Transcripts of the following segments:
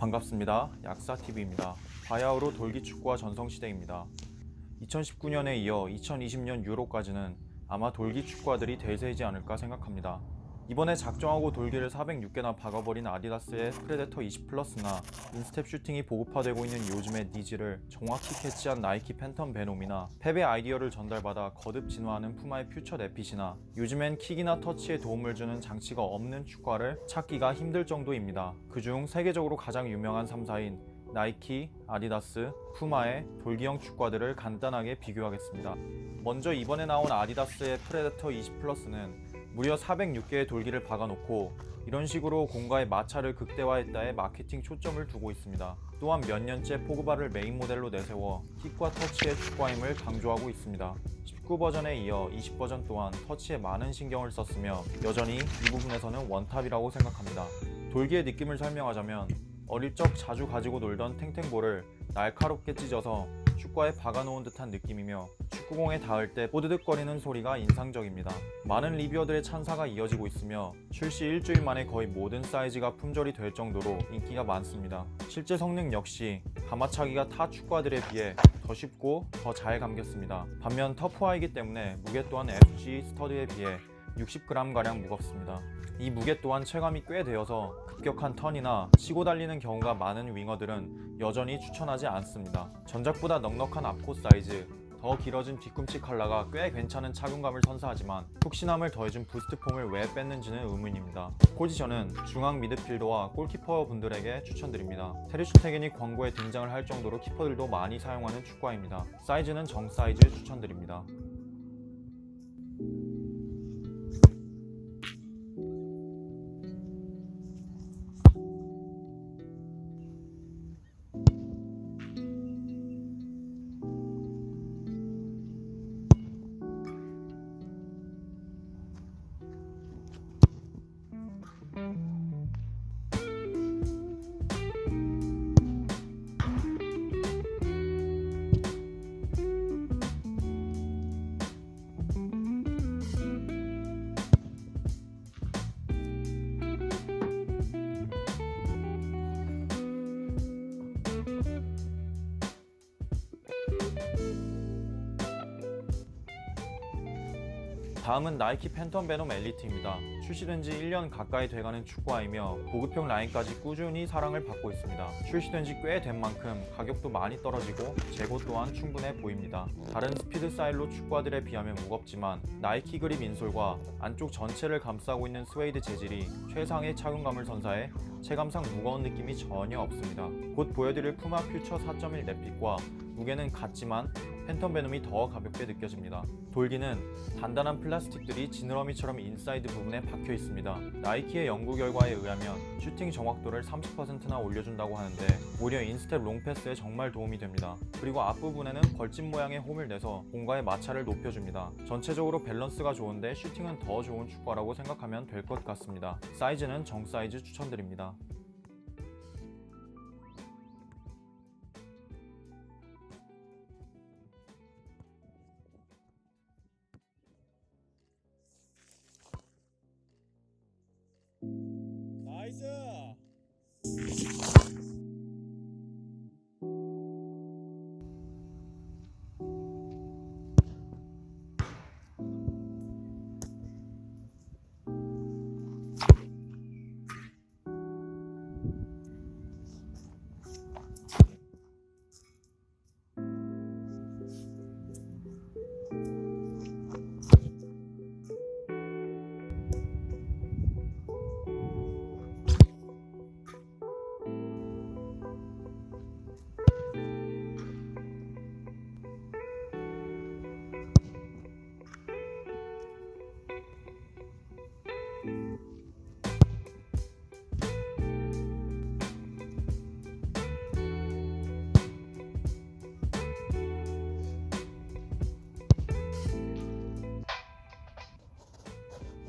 반갑습니다. 약사TV입니다. 바야흐로 돌기축구와 전성시대입니다. 2019년에 이어 2020년 유로까지는 아마 돌기축구화들이 대세이지 않을까 생각합니다. 이번에 작정하고 돌기를 406개나 박아버린 아디다스의 프레데터 20 플러스나 인스텝 슈팅이 보급화되고 있는 요즘의 니즈를 정확히 캐치한 나이키 팬텀 베놈이나 펩의 아이디어를 전달받아 거듭 진화하는 푸마의 퓨처 네핏이나 요즘엔 킥이나 터치에 도움을 주는 장치가 없는 축구화를 찾기가 힘들 정도입니다. 그중 세계적으로 가장 유명한 3사인 나이키, 아디다스, 푸마의 돌기형 축구화들을 간단하게 비교하겠습니다. 먼저 이번에 나온 아디다스의 프레데터 20 플러스는 무려 406개의 돌기를 박아놓고 이런 식으로 공과의 마찰을 극대화했다에 마케팅 초점을 두고 있습니다. 또한 몇 년째 포그바를 메인 모델로 내세워 킥과 터치의 축구화임을 강조하고 있습니다. 19 버전에 이어 20 버전 또한 터치에 많은 신경을 썼으며 여전히 이 부분에서는 원탑이라고 생각합니다. 돌기의 느낌을 설명하자면 어릴 적 자주 가지고 놀던 탱탱볼을 날카롭게 찢어서 축구화에 박아놓은 듯한 느낌이며 축구공에 닿을 때 뽀드득거리는 소리가 인상적입니다. 많은 리뷰어들의 찬사가 이어지고 있으며 출시 일주일 만에 거의 모든 사이즈가 품절이 될 정도로 인기가 많습니다. 실제 성능 역시 감아차기가 타 축구화들에 비해 더 쉽고 더 잘 감겼습니다. 반면 터프화이기 때문에 무게 또한 FG 스터드에 비해 60g가량 무겁습니다. 이 무게 또한 체감이 꽤 되어서 급격한 턴이나 치고 달리는 경우가 많은 윙어들은 여전히 추천하지 않습니다. 전작보다 넉넉한 앞코 사이즈, 더 길어진 뒤꿈치 컬러가 꽤 괜찮은 착용감을 선사하지만 푹신함을 더해준 부스트 폼을 왜 뺐는지는 의문입니다. 포지션은 중앙 미드필더와 골키퍼 분들에게 추천드립니다. 테르슈테겐이 광고에 등장을 할 정도로 키퍼들도 많이 사용하는 축구화입니다. 사이즈는 정 사이즈 추천드립니다. 다음은 나이키 팬텀 베놈 엘리트입니다. 출시된 지 1년 가까이 돼가는 축구화이며 보급형 라인까지 꾸준히 사랑을 받고 있습니다. 출시된 지 꽤 된 만큼 가격도 많이 떨어지고 재고 또한 충분해 보입니다. 다른 스피드 스타일로 축구화들에 비하면 무겁지만 나이키 그립 인솔과 안쪽 전체를 감싸고 있는 스웨이드 재질이 최상의 착용감을 선사해 체감상 무거운 느낌이 전혀 없습니다. 곧 보여드릴 푸마 퓨처 4.1 네핏과 무게는 같지만 팬텀 베놈이 더 가볍게 느껴집니다. 돌기는 단단한 플라스틱들이 지느러미처럼 인사이드 부분에 박혀 있습니다. 나이키의 연구 결과에 의하면 슈팅 정확도를 30%나 올려준다고 하는데 오히려 인스텝 롱패스에 정말 도움이 됩니다. 그리고 앞부분에는 벌집 모양의 홈을 내서 공과의 마찰을 높여줍니다. 전체적으로 밸런스가 좋은데 슈팅은 더 좋은 축구화라고 생각하면 될 것 같습니다. 사이즈는 정 사이즈 추천드립니다. 나이스.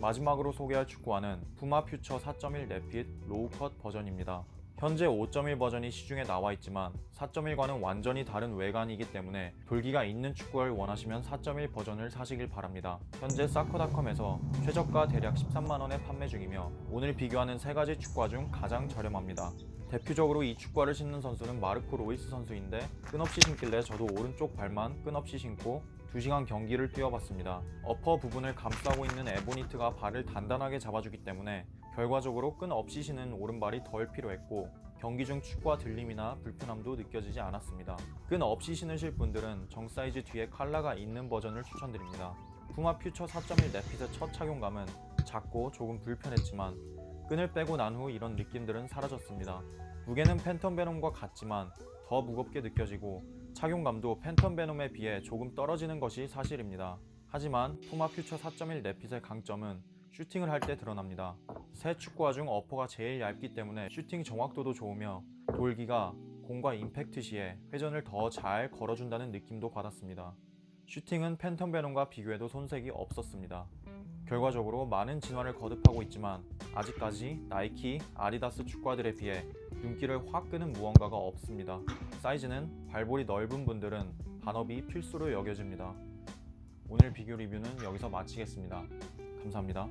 마지막으로 소개할 축구화는 푸마 퓨처 4.1 네핏 로우컷 버전입니다. 현재 5.1 버전이 시중에 나와 있지만 4.1과는 완전히 다른 외관이기 때문에 돌기가 있는 축구화를 원하시면 4.1 버전을 사시길 바랍니다. 현재 사커닷컴에서 최저가 대략 13만원에 판매 중이며 오늘 비교하는 3가지 축구화 중 가장 저렴합니다. 대표적으로 이 축구화를 신는 선수는 마르코 로이스 선수인데 끝없이 신길래 저도 오른쪽 발만 끝없이 신고 2시간 경기를 뛰어봤습니다. 어퍼 부분을 감싸고 있는 에보니트가 발을 단단하게 잡아주기 때문에 결과적으로 끝없이 신은 오른발이 덜 필요했고 경기 중 축구화 들림이나 불편함도 느껴지지 않았습니다. 끝없이 신으실 분들은 정 사이즈 뒤에 칼라가 있는 버전을 추천드립니다. 푸마 퓨처 4.1 내핏의 첫 착용감은 작고 조금 불편했지만 끈을 빼고 난 후 이런 느낌들은 사라졌습니다. 무게는 팬텀 베놈과 같지만 더 무겁게 느껴지고 착용감도 팬텀 베놈에 비해 조금 떨어지는 것이 사실입니다. 하지만 푸마 퓨처 4.1 내핏의 강점은 슈팅을 할 때 드러납니다. 새 축구화 중 어퍼가 제일 얇기 때문에 슈팅 정확도도 좋으며 돌기가 공과 임팩트 시에 회전을 더 잘 걸어준다는 느낌도 받았습니다. 슈팅은 팬텀 베놈과 비교해도 손색이 없었습니다. 결과적으로 많은 진화를 거듭하고 있지만 아직까지 나이키, 아디다스 축구화들에 비해 눈길을 확 끄는 무언가가 없습니다. 사이즈는 발볼이 넓은 분들은 반업이 필수로 여겨집니다. 오늘 비교 리뷰는 여기서 마치겠습니다. 감사합니다.